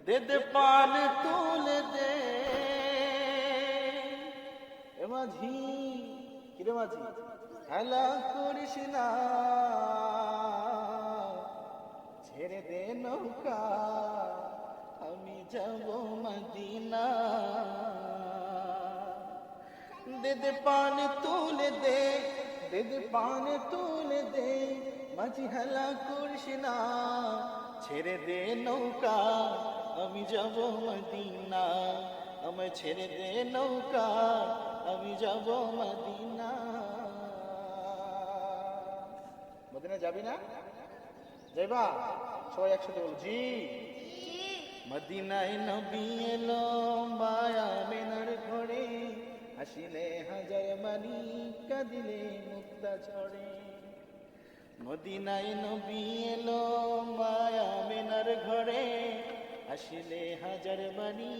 দে দে পান তুলে দে। এ মাঝি, কিরে মাঝি, হেলা করিস না, ছেড়ে দে নৌকা, আমি যাব মদিনা। দে দে পান তুলে দে, দে দে পান তুলে দে, মাঝি হেলা করিস না, ছেড়ে দে নৌকা, আমি যাব মদিনা। আমায় ছেড়ে দে নৌকা, আমি যাব মদিনা। মদিনা যাবি না? যাইবা? সবাই একসাথে বল জি। মদিনায় নবী এলো মায়া মেনার ঘরে, হাসিলে হাজার মানি, কাঁদিলে মুক্তা ঝরে। মদিনায় নবী এলো মায়া মেনার ঘরে, হাসিলে হাজার মানি,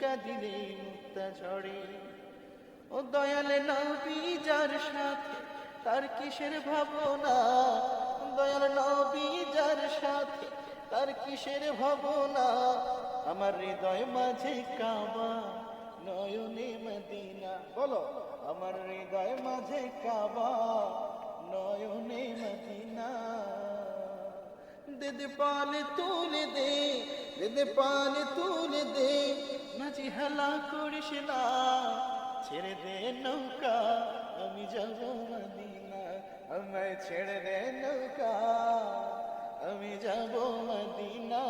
কাঁদিলে মুক্তা ঝরে। ও দয়াল নবী যার সাথে, তার কিসের ভাবনা, দয়াল নবী যার সাথে, তার কিসের ভাবনা। আমার হৃদয় মাঝে কাবা, নয়নে মদিনা। বলো, আমার হৃদয় মাঝে কাবা, নয়নে মদিনা। দে দে পান তুলে দে, দে দে পান তুলে দে, মাঝি হেলা করিস না, ছেড়ে দে নৌকা, আমি যাব মদিনা। আমায় ছেড়ে দে নৌকা, আমি যাব মদিনা।